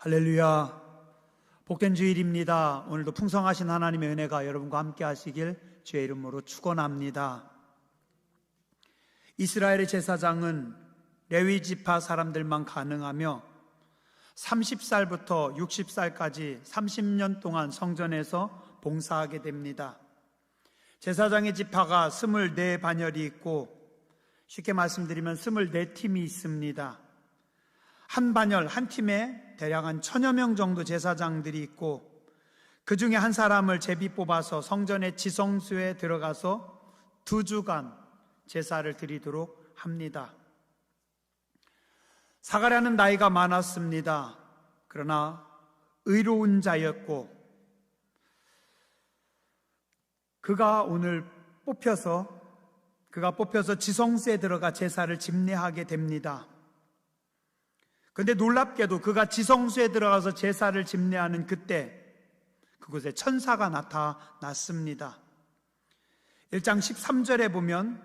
할렐루야. 복된 주일입니다. 오늘도 풍성하신 하나님의 은혜가 여러분과 함께 하시길 주의 이름으로 축원합니다. 이스라엘의 제사장은 레위 지파 사람들만 가능하며 30살부터 60살까지 30년 동안 성전에서 봉사하게 됩니다. 제사장의 지파가 24반열이 있고, 쉽게 말씀드리면 24팀이 있습니다. 한 반열, 한 팀에 대략 한 1000여 명 정도 제사장들이 있고, 그 중에 한 사람을 제비 뽑아서 성전의 지성소에 들어가서 2주간 제사를 드리도록 합니다. 사가랴는 나이가 많았습니다. 그러나 의로운 자였고, 그가 뽑혀서 지성소에 들어가 제사를 집례하게 됩니다. 그런데 놀랍게도 그가 지성소에 들어가서 제사를 집례하는 그때 그곳에 천사가 나타났습니다. 1장 13절에 보면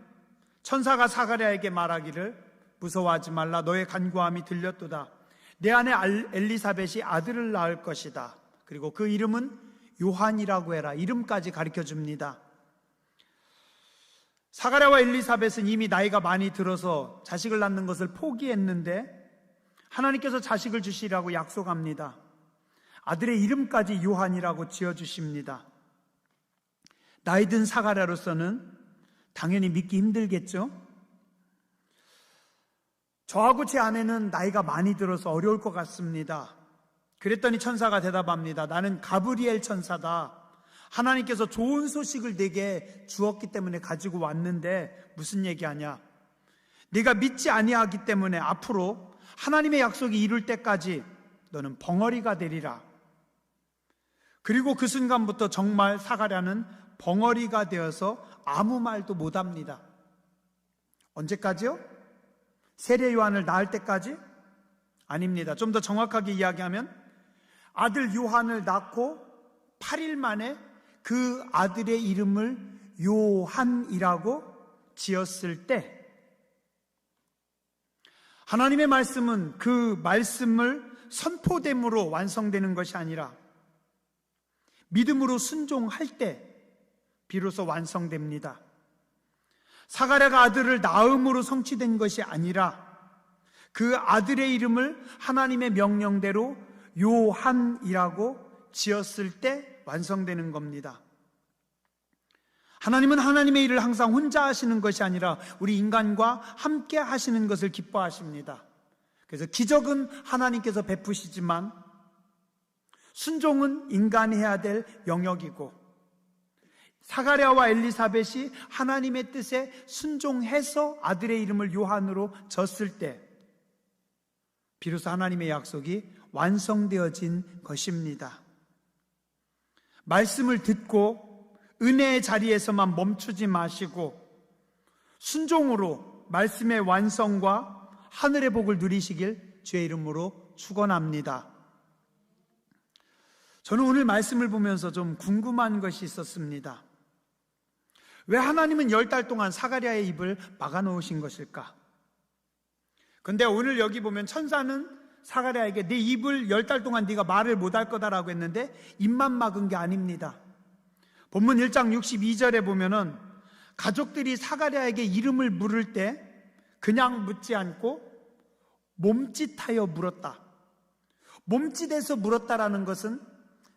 천사가 사가랴에게 말하기를 무서워하지 말라. 너의 간구함이 들렸도다. 내 아내 엘리사벳이 아들을 낳을 것이다. 그리고 그 이름은 요한이라고 해라. 이름까지 가르쳐 줍니다. 사가랴와 엘리사벳은 이미 나이가 많이 들어서 자식을 낳는 것을 포기했는데 하나님께서 자식을 주시라고 약속합니다. 아들의 이름까지 요한이라고 지어주십니다. 나이 든 사가랴로서는 당연히 믿기 힘들겠죠? 저하고 제 아내는 나이가 많이 들어서 어려울 것 같습니다. 그랬더니 천사가 대답합니다. 나는 가브리엘 천사다. 하나님께서 좋은 소식을 내게 주었기 때문에 가지고 왔는데 무슨 얘기하냐? 네가 믿지 아니하기 때문에 앞으로 하나님의 약속이 이룰 때까지 너는 벙어리가 되리라. 그리고 그 순간부터 정말 사가랴는 벙어리가 되어서 아무 말도 못합니다. 언제까지요? 세례 요한을 낳을 때까지? 아닙니다. 좀 더 정확하게 이야기하면 아들 요한을 낳고 8일 만에 그 아들의 이름을 요한이라고 지었을 때 하나님의 말씀은 그 말씀을 선포됨으로 완성되는 것이 아니라 믿음으로 순종할 때 비로소 완성됩니다. 사가랴가 아들을 낳음으로 성취된 것이 아니라 그 아들의 이름을 하나님의 명령대로 요한이라고 지었을 때 완성되는 겁니다. 하나님은 하나님의 일을 항상 혼자 하시는 것이 아니라 우리 인간과 함께 하시는 것을 기뻐하십니다. 그래서 기적은 하나님께서 베푸시지만 순종은 인간이 해야 될 영역이고, 사가랴와 엘리사벳이 하나님의 뜻에 순종해서 아들의 이름을 요한으로 졌을 때 비로소 하나님의 약속이 완성되어진 것입니다. 말씀을 듣고 은혜의 자리에서만 멈추지 마시고 순종으로 말씀의 완성과 하늘의 복을 누리시길 주의 이름으로 축원합니다. 저는 오늘 말씀을 보면서 좀 궁금한 것이 있었습니다. 왜 하나님은 10달 동안 사가랴의 입을 막아놓으신 것일까? 근데 오늘 여기 보면 천사는 사가랴에게 네 입을 10달 동안 네가 말을 못할 거다라고 했는데 입만 막은 게 아닙니다. 본문 1장 62절에 보면은 가족들이 사가랴에게 이름을 물을 때 그냥 묻지 않고 몸짓하여 물었다. 몸짓해서 물었다라는 것은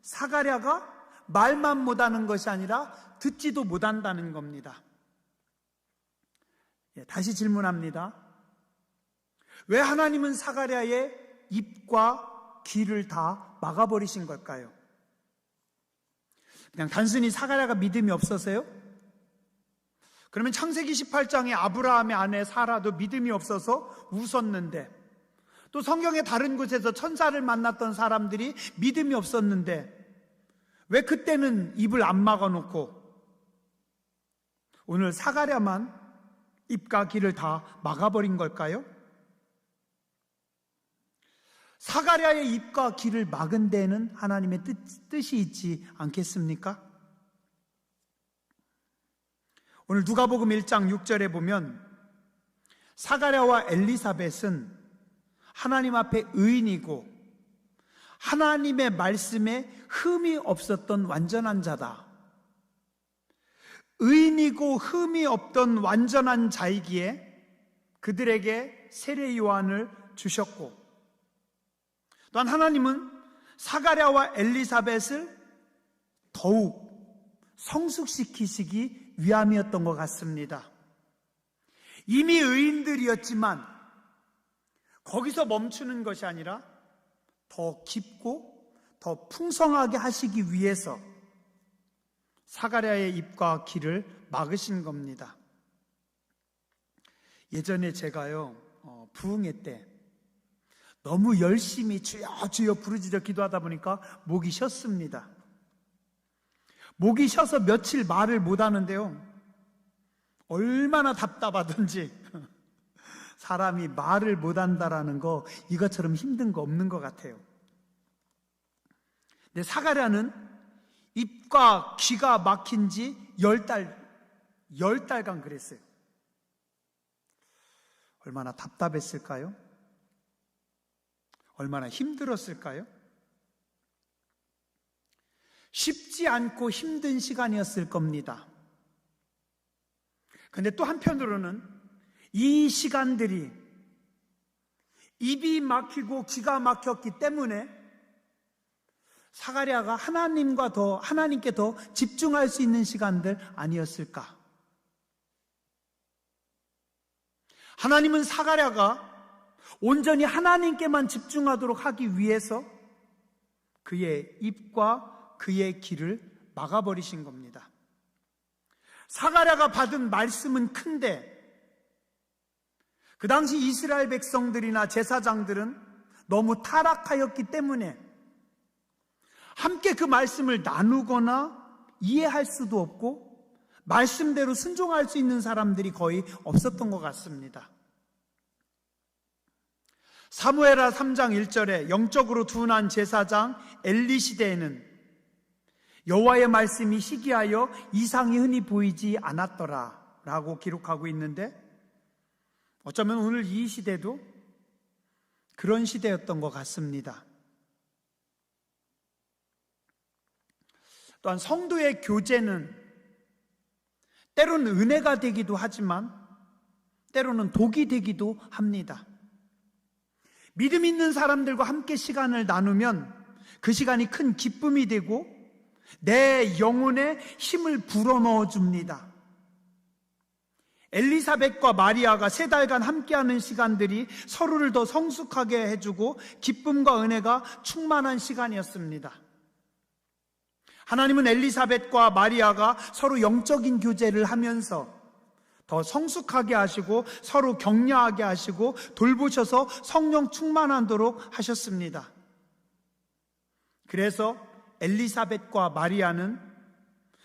사가랴가 말만 못하는 것이 아니라 듣지도 못한다는 겁니다. 다시 질문합니다. 왜 하나님은 사가랴의 입과 귀를 다 막아버리신 걸까요? 그냥 단순히 사가랴가 믿음이 없어서요? 그러면 창세기 18장에 아브라함의 아내 사라도 믿음이 없어서 웃었는데, 또 성경의 다른 곳에서 천사를 만났던 사람들이 믿음이 없었는데 왜 그때는 입을 안 막아놓고 오늘 사가랴만 입과 귀를 다 막아버린 걸까요? 사가랴의 입과 귀를 막은 데에는 하나님의 뜻이 있지 않겠습니까? 오늘 누가복음 1장 6절에 보면 사가랴와 엘리사벳은 하나님 앞에 의인이고 하나님의 말씀에 흠이 없었던 완전한 자다. 의인이고 흠이 없던 완전한 자이기에 그들에게 세례 요한을 주셨고, 또한 하나님은 사가랴와 엘리사벳을 더욱 성숙시키시기 위함이었던 것 같습니다. 이미 의인들이었지만 거기서 멈추는 것이 아니라 더 깊고 더 풍성하게 하시기 위해서 사가랴의 입과 귀를 막으신 겁니다. 예전에 제가요, 부흥회 때 너무 열심히 주여 주여 부르짖어 기도하다 보니까 목이 쉬었습니다. 목이 쉬어서 며칠 말을 못하는데요, 얼마나 답답하든지 사람이 말을 못한다라는 거, 이것처럼 힘든 거 없는 것 같아요. 근데 사가랴는 입과 귀가 막힌 지 10달간 그랬어요. 얼마나 답답했을까요? 얼마나 힘들었을까요? 쉽지 않고 힘든 시간이었을 겁니다. 근데 또 한편으로는 이 시간들이 입이 막히고 귀가 막혔기 때문에 사가랴가 하나님께 더 집중할 수 있는 시간들 아니었을까? 하나님은 사가랴가 온전히 하나님께만 집중하도록 하기 위해서 그의 입과 그의 귀를 막아버리신 겁니다. 사가랴가 받은 말씀은 큰데 그 당시 이스라엘 백성들이나 제사장들은 너무 타락하였기 때문에 함께 그 말씀을 나누거나 이해할 수도 없고 말씀대로 순종할 수 있는 사람들이 거의 없었던 것 같습니다. 사무엘하 3장 1절에 영적으로 둔한 제사장 엘리 시대에는 여호와의 말씀이 희귀하여 이상이 흔히 보이지 않았더라 라고 기록하고 있는데, 어쩌면 오늘 이 시대도 그런 시대였던 것 같습니다. 또한 성도의 교제는 때로는 은혜가 되기도 하지만 때로는 독이 되기도 합니다. 믿음 있는 사람들과 함께 시간을 나누면 그 시간이 큰 기쁨이 되고 내 영혼에 힘을 불어넣어 줍니다. 엘리사벳과 마리아가 3달간 함께하는 시간들이 서로를 더 성숙하게 해주고 기쁨과 은혜가 충만한 시간이었습니다. 하나님은 엘리사벳과 마리아가 서로 영적인 교제를 하면서 더 성숙하게 하시고 서로 격려하게 하시고 돌보셔서 성령 충만하도록 하셨습니다. 그래서 엘리사벳과 마리아는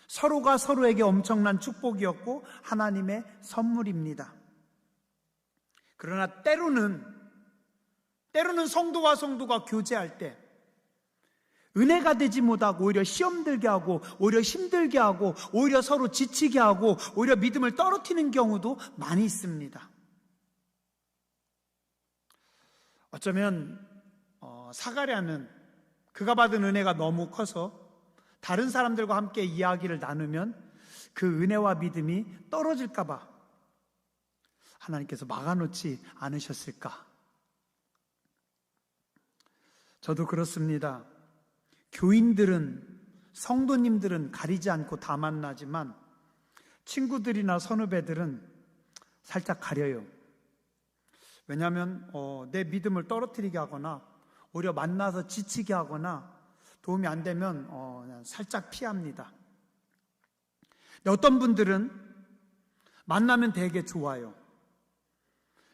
서로가 서로에게 엄청난 축복이었고 하나님의 선물입니다. 그러나 때로는 성도와 성도가 교제할 때 은혜가 되지 못하고 오히려 시험 들게 하고 오히려 힘들게 하고 오히려 서로 지치게 하고 오히려 믿음을 떨어뜨리는 경우도 많이 있습니다. 어쩌면 사가랴는 그가 받은 은혜가 너무 커서 다른 사람들과 함께 이야기를 나누면 그 은혜와 믿음이 떨어질까 봐 하나님께서 막아놓지 않으셨을까? 저도 그렇습니다. 교인들은, 성도님들은 가리지 않고 다 만나지만 친구들이나 선후배들은 살짝 가려요. 왜냐하면 내 믿음을 떨어뜨리게 하거나 오히려 만나서 지치게 하거나 도움이 안 되면 그냥 살짝 피합니다. 근데 어떤 분들은 만나면 되게 좋아요.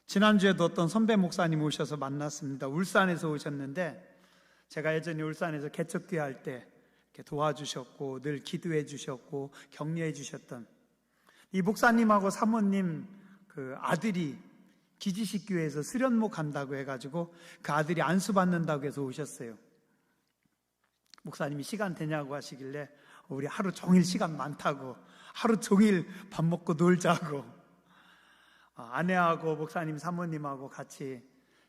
지난주에도 어떤 선배 목사님 오셔서 만났습니다. 울산에서 오셨는데 제가 예전에 울산에서 개척교회 할 때 이렇게 도와주셨고 늘 기도해 주셨고 격려해 주셨던 이 목사님하고 사모님 그 아들이 기지식 교회에서 수련목 간다고 해가지고 그 아들이 안수받는다고 해서 오셨어요. 목사님이 시간 되냐고 하시길래 우리 하루 종일 시간 많다고, 하루 종일 밥 먹고 놀자고, 아내하고 목사님 사모님하고 같이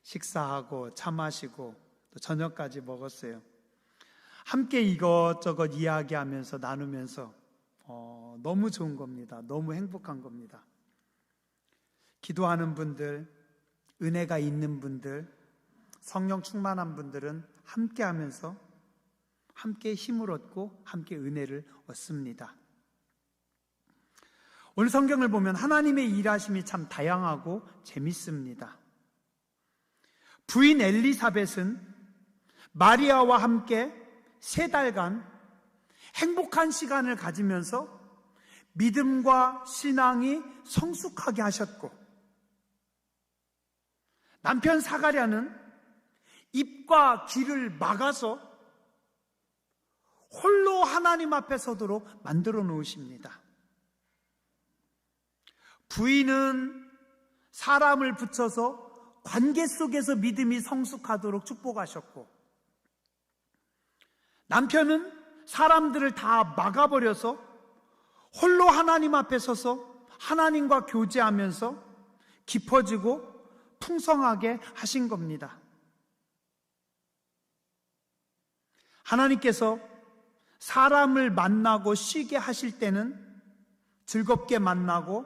식사하고 차 마시고 또 저녁까지 먹었어요. 함께 이것저것 이야기하면서 나누면서 너무 좋은 겁니다. 너무 행복한 겁니다. 기도하는 분들, 은혜가 있는 분들, 성령 충만한 분들은 함께 하면서 함께 힘을 얻고 함께 은혜를 얻습니다. 오늘 성경을 보면 하나님의 일하심이 참 다양하고 재밌습니다. 부인 엘리사벳은 마리아와 함께 3달간 행복한 시간을 가지면서 믿음과 신앙이 성숙하게 하셨고, 남편 사가랴는 입과 귀를 막아서 홀로 하나님 앞에 서도록 만들어 놓으십니다. 부인은 사람을 붙여서 관계 속에서 믿음이 성숙하도록 축복하셨고, 남편은 사람들을 다 막아버려서 홀로 하나님 앞에 서서 하나님과 교제하면서 깊어지고 풍성하게 하신 겁니다. 하나님께서 사람을 만나고 쉬게 하실 때는 즐겁게 만나고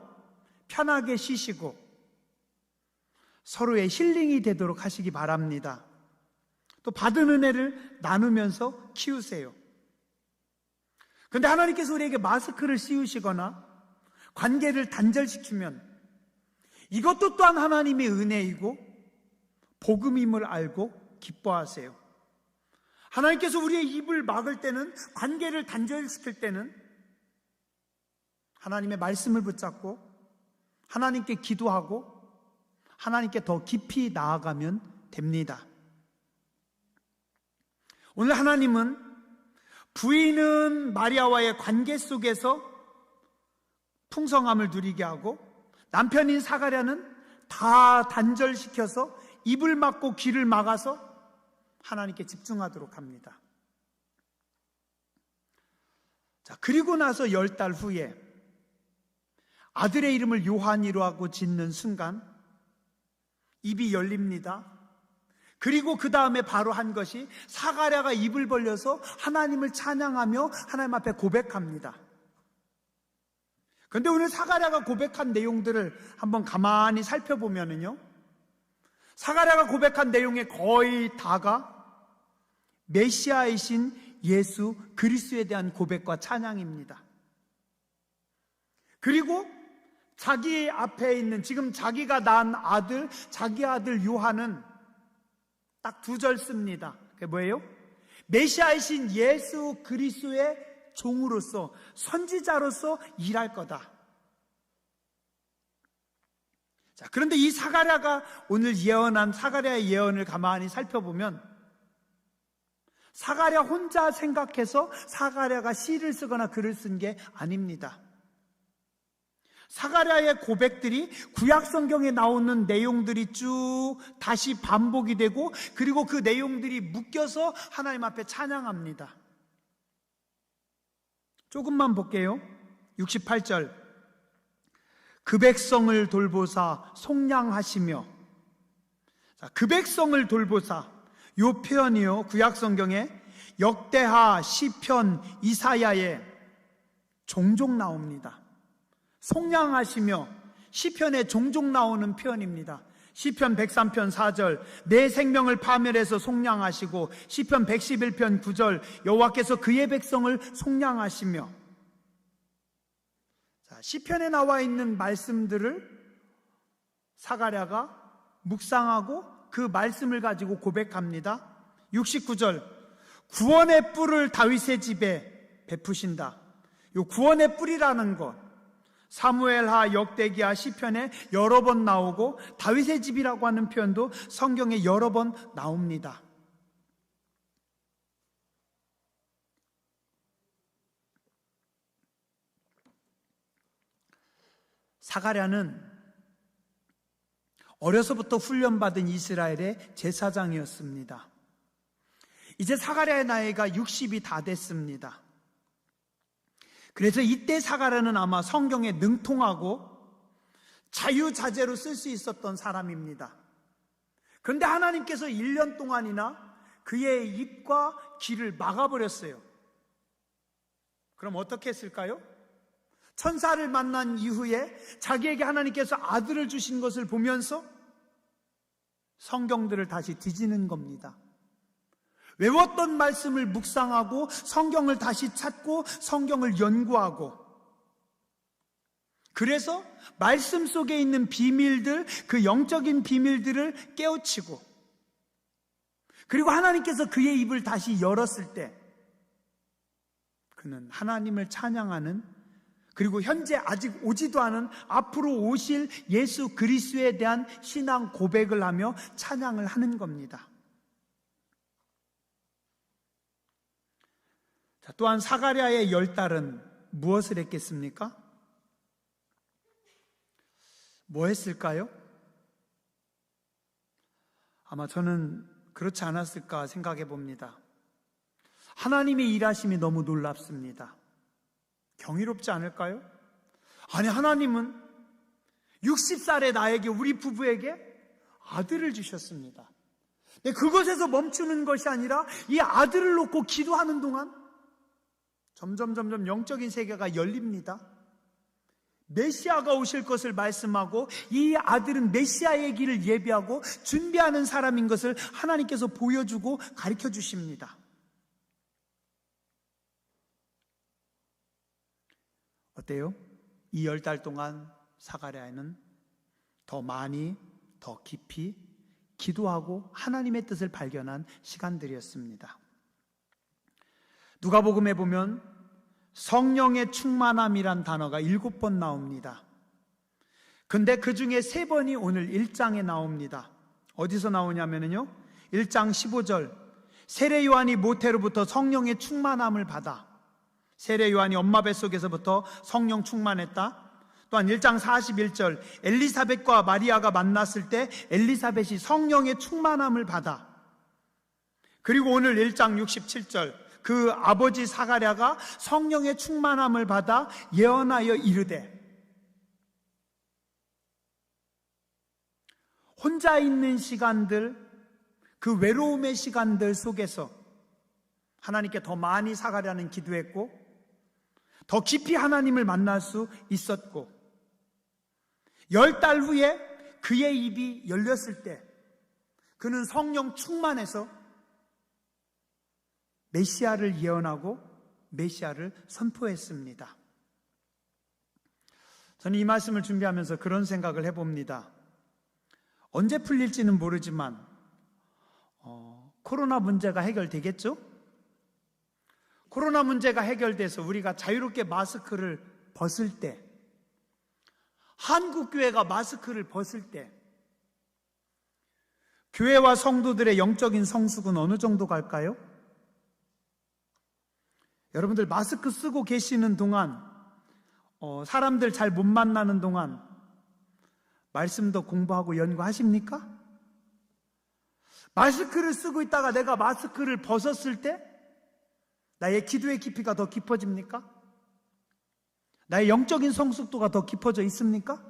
편하게 쉬시고 서로의 힐링이 되도록 하시기 바랍니다. 또 받은 은혜를 나누면서 키우세요. 그런데 하나님께서 우리에게 마스크를 씌우시거나 관계를 단절시키면 이것도 또한 하나님의 은혜이고 복음임을 알고 기뻐하세요. 하나님께서 우리의 입을 막을 때는, 관계를 단절시킬 때는 하나님의 말씀을 붙잡고 하나님께 기도하고 하나님께 더 깊이 나아가면 됩니다. 오늘 하나님은 부인은 마리아와의 관계 속에서 풍성함을 누리게 하고, 남편인 사가랴는 다 단절시켜서 입을 막고 귀를 막아서 하나님께 집중하도록 합니다. 자, 그리고 나서 10달 후에 아들의 이름을 요한이로 하고 짓는 순간 입이 열립니다. 그리고 그 다음에 바로 한 것이 사가랴가 입을 벌려서 하나님을 찬양하며 하나님 앞에 고백합니다. 그런데 오늘 사가랴가 고백한 내용들을 한번 가만히 살펴보면요, 사가랴가 고백한 내용의 거의 다가 메시아이신 예수 그리스도에 대한 고백과 찬양입니다. 그리고 자기 앞에 있는, 지금 자기가 낳은 아들, 자기 아들 요한은 딱 2절 씁니다. 그게 뭐예요? 메시아이신 예수 그리스도의 종으로서, 선지자로서 일할 거다. 자, 그런데 이 사가랴가 오늘 예언한 사가랴의 예언을 가만히 살펴보면 사가랴 혼자 생각해서 사가랴가 시를 쓰거나 글을 쓴 게 아닙니다. 사가랴의 고백들이 구약 성경에 나오는 내용들이 쭉 다시 반복이 되고, 그리고 그 내용들이 묶여서 하나님 앞에 찬양합니다. 조금만 볼게요. 68절. 그 백성을 돌보사 속량하시며. 자, 그 백성을 돌보사, 이 표현이요, 구약 성경에 역대하, 시편, 이사야에 종종 나옵니다. 속량하시며, 시편에 종종 나오는 표현입니다. 시편 103편 4절, 내 생명을 파멸해서 속량하시고, 시편 111편 9절, 여호와께서 그의 백성을 속량하시며. 자, 시편에 나와 있는 말씀들을 사가랴가 묵상하고 그 말씀을 가지고 고백합니다. 69절, 구원의 뿔을 다윗의 집에 베푸신다. 이 구원의 뿔이라는 것, 사무엘하, 역대기하, 시편에 여러 번 나오고, 다윗의 집이라고 하는 표현도 성경에 여러 번 나옵니다. 사가랴는 어려서부터 훈련받은 이스라엘의 제사장이었습니다. 이제 사가랴의 나이가 60이 다 됐습니다. 그래서 이때 사가랴는 아마 성경에 능통하고 자유자재로 쓸 수 있었던 사람입니다. 그런데 하나님께서 1년 동안이나 그의 입과 귀를 막아버렸어요. 그럼 어떻게 했을까요? 천사를 만난 이후에 자기에게 하나님께서 아들을 주신 것을 보면서 성경들을 다시 뒤지는 겁니다. 외웠던 말씀을 묵상하고 성경을 다시 찾고 성경을 연구하고, 그래서 말씀 속에 있는 비밀들, 그 영적인 비밀들을 깨우치고, 그리고 하나님께서 그의 입을 다시 열었을 때 그는 하나님을 찬양하는, 그리고 현재 아직 오지도 않은 앞으로 오실 예수 그리스도에 대한 신앙 고백을 하며 찬양을 하는 겁니다. 자, 또한 사가랴의 10딸은 무엇을 했겠습니까? 뭐 했을까요? 아마 저는 그렇지 않았을까 생각해 봅니다. 하나님의 일하심이 너무 놀랍습니다. 경이롭지 않을까요? 아니, 하나님은 60살의 나에게, 우리 부부에게 아들을 주셨습니다. 근데 그것에서 멈추는 것이 아니라 이 아들을 놓고 기도하는 동안 점점 영적인 세계가 열립니다. 메시아가 오실 것을 말씀하고, 이 아들은 메시아의 길을 예비하고 준비하는 사람인 것을 하나님께서 보여주고 가르쳐 주십니다. 어때요? 이 10달 동안 사가랴에는 더 많이, 더 깊이 기도하고 하나님의 뜻을 발견한 시간들이었습니다. 누가복음에 보면 성령의 충만함이란 단어가 7번 나옵니다. 근데 그 중에 3번이 오늘 1장에 나옵니다. 어디서 나오냐면요, 1장 15절, 세례 요한이 모태로부터 성령의 충만함을 받아, 세례 요한이 엄마 뱃속에서부터 성령 충만했다. 또한 1장 41절, 엘리사벳과 마리아가 만났을 때 엘리사벳이 성령의 충만함을 받아. 그리고 오늘 1장 67절, 그 아버지 사가랴가 성령의 충만함을 받아 예언하여 이르되, 혼자 있는 시간들, 그 외로움의 시간들 속에서 하나님께 더 많이 사가랴는 기도했고, 더 깊이 하나님을 만날 수 있었고, 10달 후에 그의 입이 열렸을 때 그는 성령 충만해서 메시아를 예언하고 메시아를 선포했습니다. 저는 이 말씀을 준비하면서 그런 생각을 해봅니다. 언제 풀릴지는 모르지만 코로나 문제가 해결되겠죠? 코로나 문제가 해결돼서 우리가 자유롭게 마스크를 벗을 때, 한국교회가 마스크를 벗을 때 교회와 성도들의 영적인 성숙은 어느 정도 갈까요? 여러분들 마스크 쓰고 계시는 동안, 사람들 잘 못 만나는 동안 말씀도 공부하고 연구하십니까? 마스크를 쓰고 있다가 내가 마스크를 벗었을 때 나의 기도의 깊이가 더 깊어집니까? 나의 영적인 성숙도가 더 깊어져 있습니까?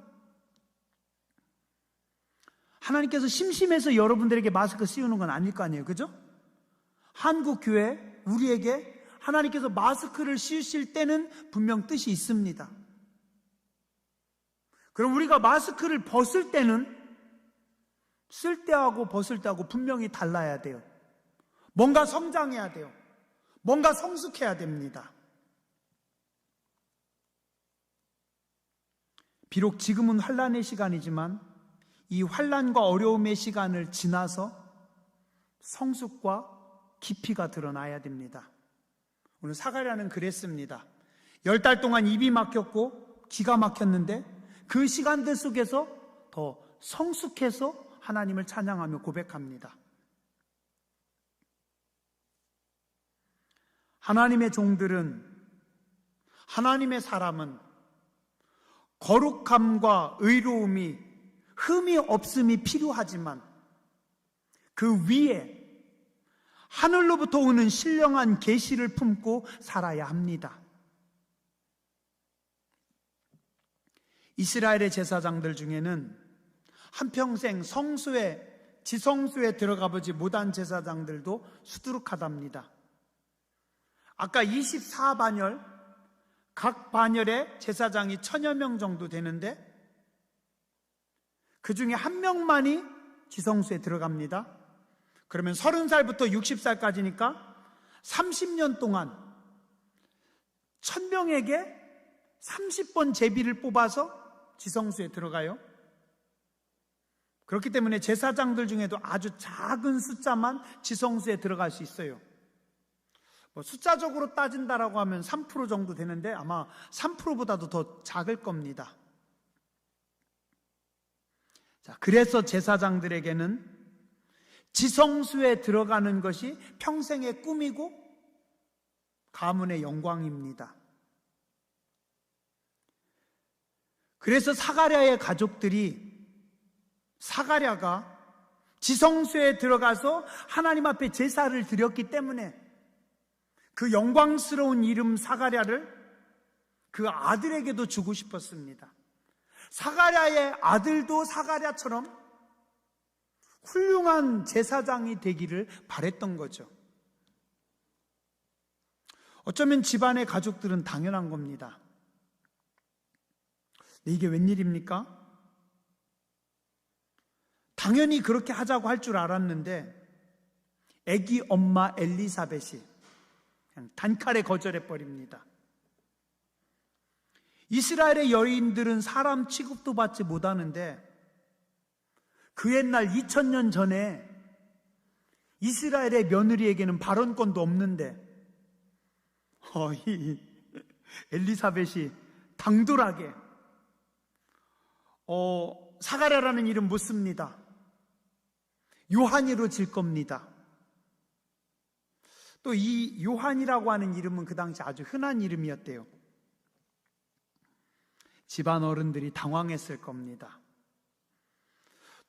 하나님께서 심심해서 여러분들에게 마스크 씌우는 건 아닐 거 아니에요, 그죠? 한국 교회, 우리에게 하나님께서 마스크를 씌우실 때는 분명 뜻이 있습니다. 그럼 우리가 마스크를 벗을 때는 쓸 때하고 벗을 때하고 분명히 달라야 돼요. 뭔가 성장해야 돼요. 뭔가 성숙해야 됩니다. 비록 지금은 환난의 시간이지만 이 환난과 어려움의 시간을 지나서 성숙과 깊이가 드러나야 됩니다. 오늘 사가랴는 그랬습니다. 10달 동안 입이 막혔고 기가 막혔는데 그 시간들 속에서 더 성숙해서 하나님을 찬양하며 고백합니다. 하나님의 종들은, 하나님의 사람은 거룩함과 의로움이, 흠이 없음이 필요하지만 그 위에 하늘로부터 오는 신령한 계시를 품고 살아야 합니다. 이스라엘의 제사장들 중에는 한평생 성소에 지성소에 들어가보지 못한 제사장들도 수두룩하답니다. 아까 24반열, 각 반열에 제사장이 1000여 명 정도 되는데 그 중에 한 명만이 지성소에 들어갑니다. 그러면 30살부터 60살까지니까 30년 동안 1000명에게 30번 제비를 뽑아서 지성소에 들어가요. 그렇기 때문에 제사장들 중에도 아주 작은 숫자만 지성소에 들어갈 수 있어요. 숫자적으로 따진다라고 하면 3% 정도 되는데 아마 3%보다도 더 작을 겁니다. 자, 그래서 제사장들에게는 지성소에 들어가는 것이 평생의 꿈이고 가문의 영광입니다. 그래서 사가랴의 가족들이 사가랴가 지성소에 들어가서 하나님 앞에 제사를 드렸기 때문에 그 영광스러운 이름 사가랴를 그 아들에게도 주고 싶었습니다. 사가랴의 아들도 사가랴처럼 훌륭한 제사장이 되기를 바랬던 거죠. 어쩌면 집안의 가족들은 당연한 겁니다. 이게 웬일입니까? 당연히 그렇게 하자고 할 줄 알았는데 아기 엄마 엘리사벳이 그냥 단칼에 거절해버립니다. 이스라엘의 여인들은 사람 취급도 받지 못하는데 그 옛날 2000년 전에 이스라엘의 며느리에게는 발언권도 없는데 이 엘리사벳이 당돌하게 사가랴라는 이름 못 씁니다. 요한이로 질 겁니다. 또 이 요한이라고 하는 이름은 그 당시 아주 흔한 이름이었대요. 집안 어른들이 당황했을 겁니다.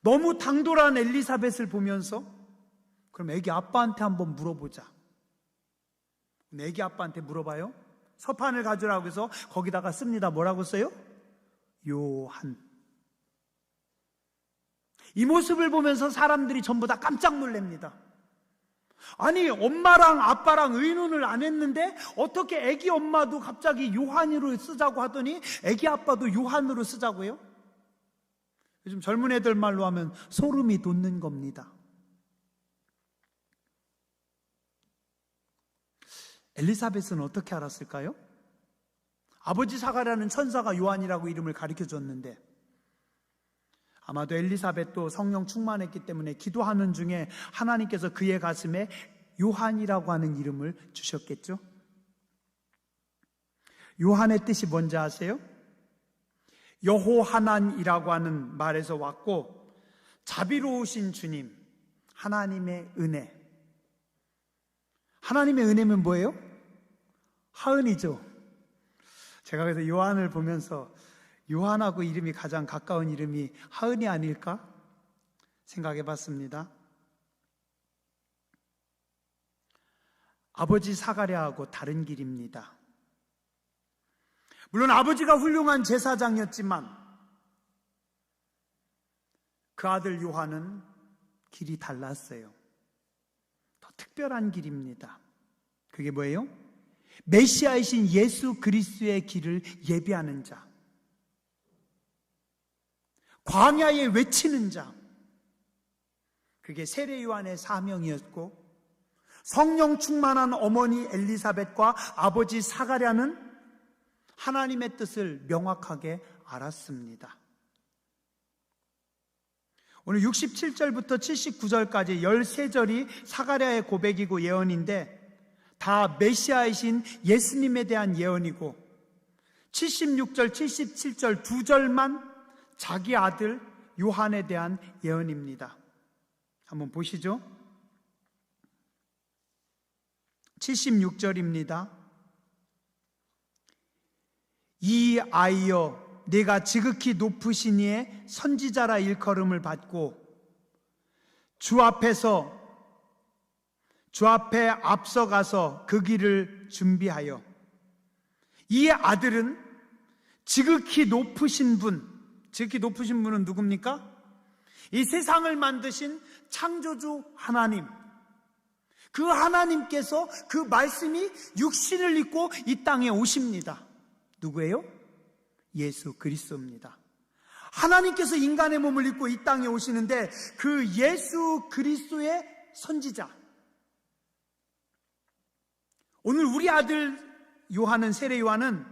너무 당돌한 엘리사벳을 보면서 그럼 애기 아빠한테 한번 물어보자. 애기 아빠한테 물어봐요. 서판을 가져라고 해서 거기다가 씁니다. 뭐라고 써요? 요한. 이 모습을 보면서 사람들이 전부 다 깜짝 놀랍니다. 아니, 엄마랑 아빠랑 의논을 안 했는데 어떻게 애기 엄마도 갑자기 요한으로 쓰자고 하더니 애기 아빠도 요한으로 쓰자고요? 요즘 젊은 애들 말로 하면 소름이 돋는 겁니다. 엘리사벳은 어떻게 알았을까요? 아버지 사가랴는 천사가 요한이라고 이름을 가르쳐 줬는데 아마도 엘리사벳도 성령 충만했기 때문에 기도하는 중에 하나님께서 그의 가슴에 요한이라고 하는 이름을 주셨겠죠? 요한의 뜻이 뭔지 아세요? 여호하난이라고 하는 말에서 왔고 자비로우신 주님, 하나님의 은혜. 하나님의 은혜면 뭐예요? 하은이죠. 제가 그래서 요한을 보면서 요한하고 이름이 가장 가까운 이름이 하은이 아닐까 생각해 봤습니다. 아버지 사가랴하고 다른 길입니다. 물론 아버지가 훌륭한 제사장이었지만 그 아들 요한은 길이 달랐어요. 더 특별한 길입니다. 그게 뭐예요? 메시아이신 예수 그리스도의 길을 예비하는 자, 광야에 외치는 자, 그게 세례 요한의 사명이었고 성령 충만한 어머니 엘리사벳과 아버지 사가랴는 하나님의 뜻을 명확하게 알았습니다. 오늘 67절부터 79절까지 13절이 사가랴의 고백이고 예언인데 다 메시아이신 예수님에 대한 예언이고 76절, 77절 두 절만 자기 아들 요한에 대한 예언입니다. 한번 보시죠. 76절입니다. 이 아이여, 내가 지극히 높으신 이의 선지자라 일컬음을 받고 주 앞에 앞서가서 그 길을 준비하여. 이 아들은 지극히 높으신 분은 누굽니까? 이 세상을 만드신 창조주 하나님, 그 하나님께서 그 말씀이 육신을 입고 이 땅에 오십니다. 누구예요? 예수 그리스도입니다. 하나님께서 인간의 몸을 입고 이 땅에 오시는데 그 예수 그리스도의 선지자, 오늘 우리 아들 요한은, 세례 요한은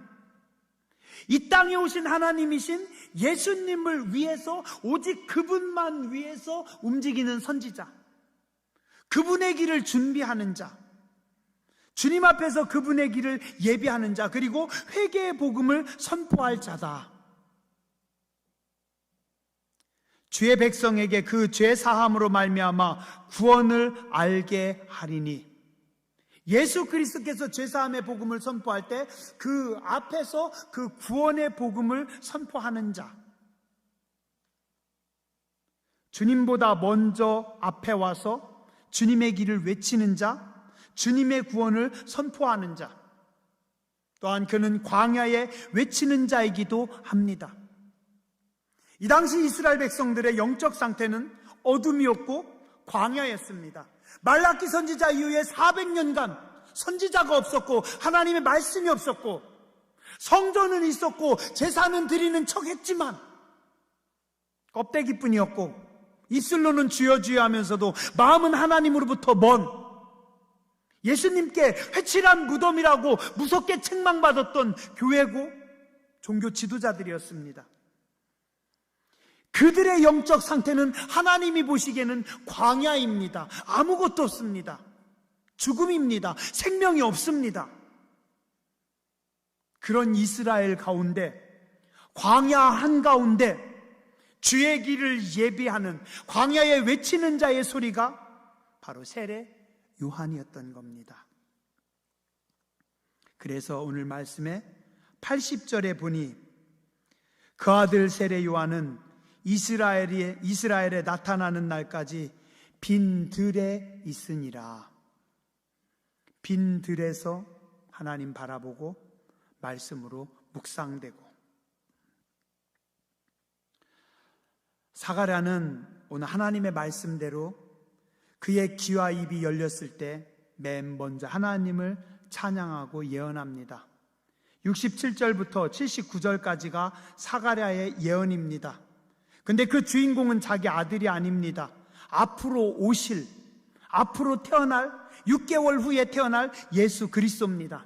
이 땅에 오신 하나님이신 예수님을 위해서, 오직 그분만 위해서 움직이는 선지자, 그분의 길을 준비하는 자, 주님 앞에서 그분의 길을 예비하는 자, 그리고 회개의 복음을 선포할 자다. 주의 백성에게 그 죄 사함으로 말미암아 구원을 알게 하리니, 예수 그리스도께서 죄 사함의 복음을 선포할 때 그 앞에서 그 구원의 복음을 선포하는 자, 주님보다 먼저 앞에 와서 주님의 길을 외치는 자, 주님의 구원을 선포하는 자, 또한 그는 광야에 외치는 자이기도 합니다. 이 당시 이스라엘 백성들의 영적 상태는 어둠이었고 광야였습니다. 말라기 선지자 이후에 400년간 선지자가 없었고 하나님의 말씀이 없었고 성전은 있었고 제사는 드리는 척 했지만 껍데기뿐이었고 입술로는 주여 주여 하면서도 마음은 하나님으로부터 먼, 예수님께 회칠한 무덤이라고 무섭게 책망받았던 교회고 종교 지도자들이었습니다. 그들의 영적 상태는 하나님이 보시기에는 광야입니다. 아무것도 없습니다. 죽음입니다. 생명이 없습니다. 그런 이스라엘 가운데, 광야 한가운데 주의 길을 예비하는, 광야에 외치는 자의 소리가 바로 세례 요한이었던 겁니다. 그래서 오늘 말씀에 80절에 보니 그 아들 세례 요한은 이스라엘에 나타나는 날까지 빈 들에 있으니라. 빈 들에서 하나님 바라보고 말씀으로 묵상되고, 사가랴는 오늘 하나님의 말씀대로 그의 귀와 입이 열렸을 때 맨 먼저 하나님을 찬양하고 예언합니다. 67절부터 79절까지가 사가랴의 예언입니다. 근데 그 주인공은 자기 아들이 아닙니다. 앞으로 오실, 앞으로 태어날, 6개월 후에 태어날 예수 그리스도입니다.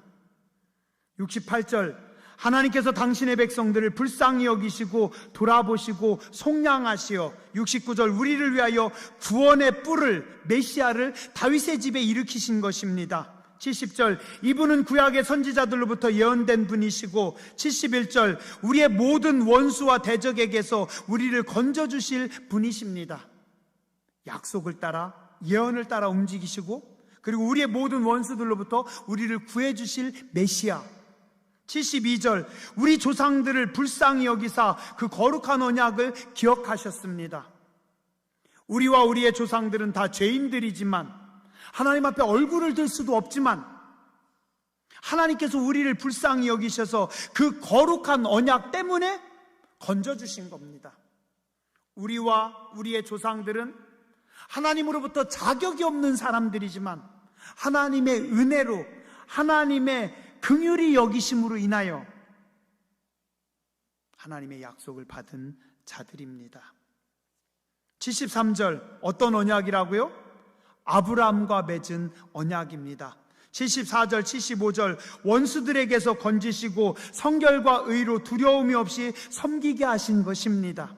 68절, 하나님께서 당신의 백성들을 불쌍히 여기시고 돌아보시고 속량하시어, 69절, 우리를 위하여 구원의 뿔을, 메시아를 다윗의 집에 일으키신 것입니다. 70절, 이분은 구약의 선지자들로부터 예언된 분이시고, 71절, 우리의 모든 원수와 대적에게서 우리를 건져주실 분이십니다. 약속을 따라, 예언을 따라 움직이시고, 그리고 우리의 모든 원수들로부터 우리를 구해주실 메시아. 72절, 우리 조상들을 불쌍히 여기사 그 거룩한 언약을 기억하셨습니다. 우리와 우리의 조상들은 다 죄인들이지만, 하나님 앞에 얼굴을 들 수도 없지만 하나님께서 우리를 불쌍히 여기셔서 그 거룩한 언약 때문에 건져주신 겁니다. 우리와 우리의 조상들은 하나님으로부터 자격이 없는 사람들이지만 하나님의 은혜로, 하나님의 긍휼히 여기심으로 인하여 하나님의 약속을 받은 자들입니다. 73절, 어떤 언약이라고요? 아브라함과 맺은 언약입니다. 74절, 75절, 원수들에게서 건지시고 성결과 의로 두려움이 없이 섬기게 하신 것입니다.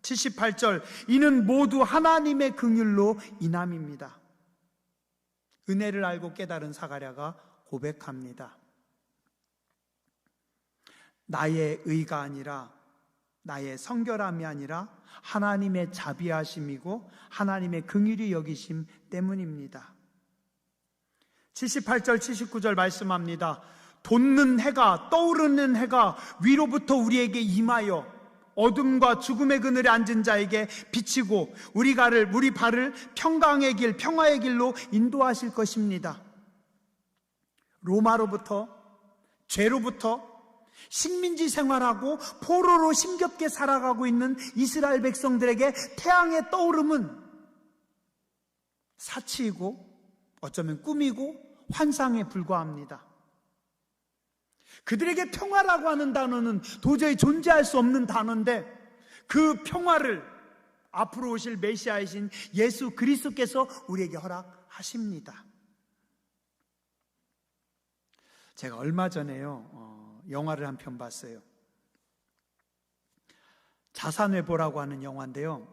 78절, 이는 모두 하나님의 긍휼로 인함입니다. 은혜를 알고 깨달은 사가랴가 고백합니다. 나의 의가 아니라, 나의 성결함이 아니라 하나님의 자비하심이고 하나님의 긍휼히 여기심 때문입니다. 78절 79절 말씀합니다. 돋는 해가, 떠오르는 해가 위로부터 우리에게 임하여 어둠과 죽음의 그늘에 앉은 자에게 비치고 우리 발을 평강의 길, 평화의 길로 인도하실 것입니다. 로마로부터, 죄로부터, 식민지 생활하고 포로로 힘겹게 살아가고 있는 이스라엘 백성들에게 태양의 떠오름은 사치이고 어쩌면 꿈이고 환상에 불과합니다. 그들에게 평화라고 하는 단어는 도저히 존재할 수 없는 단어인데 그 평화를 앞으로 오실 메시아이신 예수 그리스도께서 우리에게 허락하십니다. 제가 얼마 전에요, 영화를 한 편 봤어요. 자산회보라고 하는 영화인데요.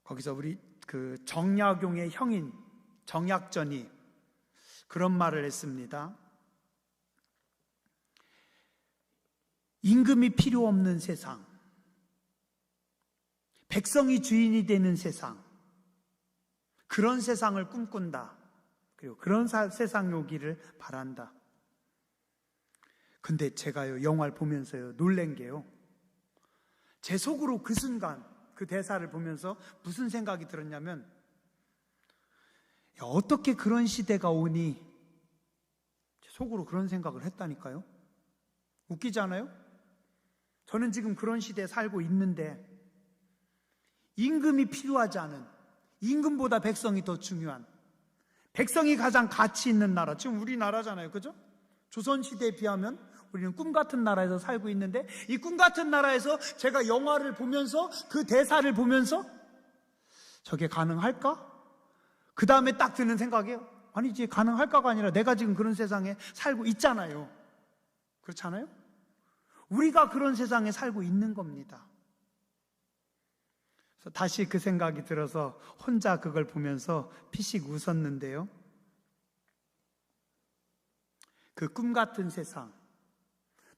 거기서 우리 그 정약용의 형인 정약전이 그런 말을 했습니다. 임금이 필요 없는 세상, 백성이 주인이 되는 세상, 그런 세상을 꿈꾼다. 그리고 그런 세상이 오기를 바란다. 근데 제가요, 영화를 보면서요, 놀란 게요, 제 속으로 그 순간 그 대사를 보면서 무슨 생각이 들었냐면, 야, 어떻게 그런 시대가 오니? 제 속으로 그런 생각을 했다니까요. 웃기지 않아요? 저는 지금 그런 시대에 살고 있는데 임금이 필요하지 않은, 임금보다 백성이 더 중요한, 백성이 가장 가치 있는 나라, 지금 우리나라잖아요. 그죠? 조선시대에 비하면 우리는 꿈같은 나라에서 살고 있는데, 이 꿈같은 나라에서 제가 영화를 보면서 그 대사를 보면서 저게 가능할까? 그 다음에 딱 드는 생각이에요. 아니지, 가능할까가 아니라 내가 지금 그런 세상에 살고 있잖아요. 그렇잖아요? 우리가 그런 세상에 살고 있는 겁니다. 그래서 다시 그 생각이 들어서 혼자 그걸 보면서 피식 웃었는데요. 그 꿈 같은 세상,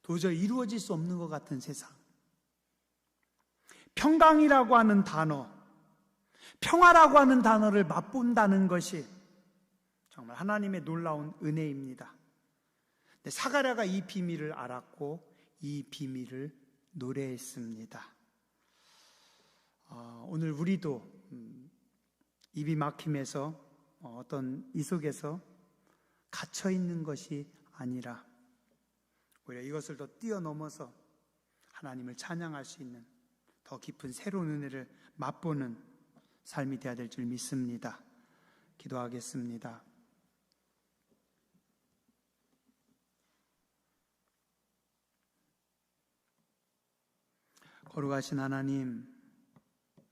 도저히 이루어질 수 없는 것 같은 세상, 평강이라고 하는 단어, 평화라고 하는 단어를 맛본다는 것이 정말 하나님의 놀라운 은혜입니다. 근데 사가랴가 이 비밀을 알았고 이 비밀을 노래했습니다. 오늘 우리도 입이 막힘에서 어떤 이 속에서 갇혀 있는 것이 아니라 오히려 이것을 더 뛰어넘어서 하나님을 찬양할 수 있는 더 깊은 새로운 은혜를 맛보는 삶이 되어야 될 줄 믿습니다. 기도하겠습니다. 거룩하신 하나님,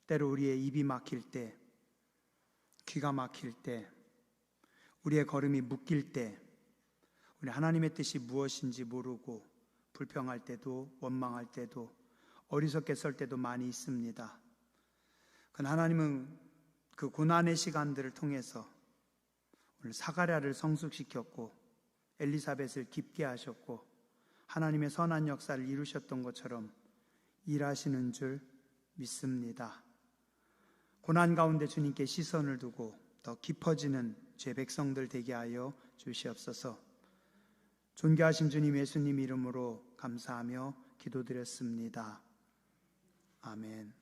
때로 우리의 입이 막힐 때, 귀가 막힐 때, 우리의 걸음이 묶일 때, 우리 하나님의 뜻이 무엇인지 모르고 불평할 때도, 원망할 때도, 어리석게 설 때도 많이 있습니다. 그러나 하나님은 그 고난의 시간들을 통해서 오늘 사가랴를 성숙시켰고 엘리사벳을 깊게 하셨고 하나님의 선한 역사를 이루셨던 것처럼 일하시는 줄 믿습니다. 고난 가운데 주님께 시선을 두고 더 깊어지는 제 백성들 되게 하여 주시옵소서. 존귀하신 주님 예수님 이름으로 감사하며 기도드렸습니다. 아멘.